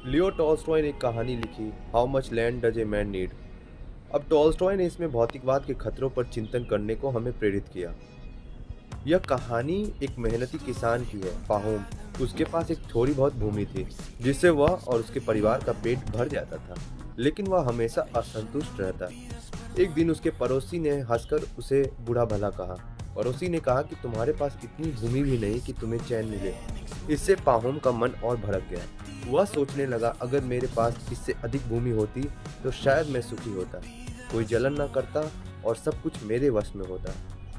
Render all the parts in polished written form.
Leo Tolstoy ने एक कहानी लिखी, how much land does a man need. अब टॉल्स्टॉय ने इसमें भौतिकवाद के खतरों पर चिंतन करने को हमें प्रेरित किया। यह कहानी एक मेहनती किसान की है, पाहोम। उसके पास एक थोड़ी बहुत भूमि थी, जिससे वह और उसके परिवार का पेट भर जाता था, लेकिन वह हमेशा असंतुष्ट रहता। एक दिन उसके पड़ोसी ने हंसकर उसे बुरा भला कहा। पड़ोसी ने कहा कि तुम्हारे पास इतनी भूमि भी नहीं कि तुम्हें चैन मिले। इससे पाहोम का मन और भड़क गया। वह सोचने लगा, अगर मेरे पास इससे अधिक भूमि होती तो शायद मैं सुखी होता, कोई जलन न करता और सब कुछ मेरे वश में होता।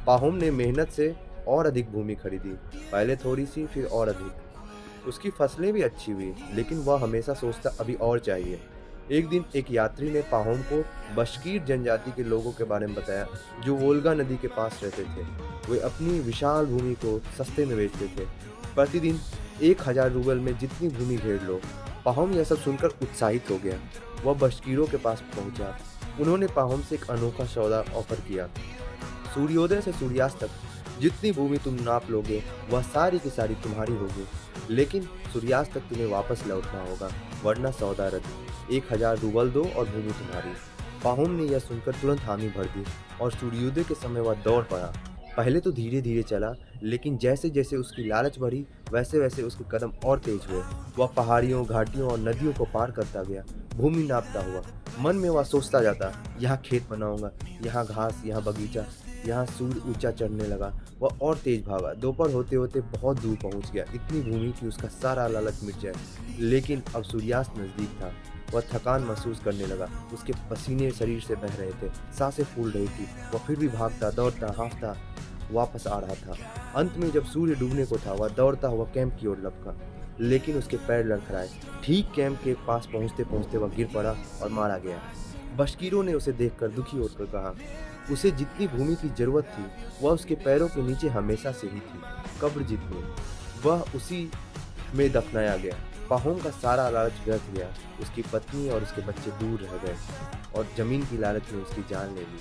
पाहोम ने मेहनत से और अधिक भूमि खरीदी, पहले थोड़ी सी फिर और अधिक। उसकी फसलें भी अच्छी हुई, लेकिन वह हमेशा सोचता अभी और चाहिए। एक दिन एक यात्री ने पाहोम को बश्कीर जनजाति के लोगों के बारे में बताया, जो वोल्गा नदी के पास रहते थे। वे अपनी विशाल भूमि को सस्ते में बेचते थे, प्रतिदिन 1000 रूबल में जितनी भूमि घेर लो। पाहोम यह सब सुनकर उत्साहित हो गया। वह बश्कीरों के पास पहुंचा। उन्होंने पाहोम से एक अनोखा सौदा ऑफर किया। सूर्योदय से सूर्यास्त तक जितनी भूमि तुम नाप लोगे, वह सारी की सारी तुम्हारी होगी, लेकिन सूर्यास्त तक तुम्हें वापस लौटना होगा, वरना सौदा रद्द। 1000 रूबल दो और भूमि तुम्हारी। पाहुम ने यह सुनकर तुरंत हामी भर दी और सूर्योदय के समय वह दौड़ पड़ा। पहले तो धीरे धीरे चला, लेकिन जैसे जैसे उसकी लालच बढ़ी, वैसे वैसे उसके कदम और तेज हुए। वह पहाड़ियों, घाटियों और नदियों को पार करता गया, भूमि नापता हुआ। मन में वह सोचता जाता, यहाँ खेत बनाऊंगा, यहाँ घास, यहाँ बगीचा। यहाँ सूर्य ऊंचा चढ़ने लगा। वह और तेज भागा। दोपहर होते होते बहुत दूर पहुंच गया, इतनी भूमि कि उसका सारा लालच मिट जाए। लेकिन अब सूर्यास्त नजदीक था। वह थकान महसूस करने लगा। उसके पसीने शरीर से बह रहे थे, सांसें फूल रही थी। वह फिर भी भागता, दौड़ता, हाँफता वापस आ रहा था। अंत में जब सूर्य डूबने को था, वह दौड़ता हुआ कैंप की ओर लपका, लेकिन उसके पैर लड़खड़ाए। ठीक कैंप के पास पहुंचते पहुंचते वह गिर पड़ा और मारा गया। बशकीरों ने उसे देखकर दुखी होकर कहा, उसे जितनी भूमि की जरूरत थी, वह उसके पैरों के नीचे हमेशा से ही थी, कब्र जितनी। वह उसी में दफनाया गया। पाहोम का सारा लालच व्यर्थ गया। उसकी पत्नी और उसके बच्चे दूर रह गए और जमीन की लालच ने उसकी जान ले ली।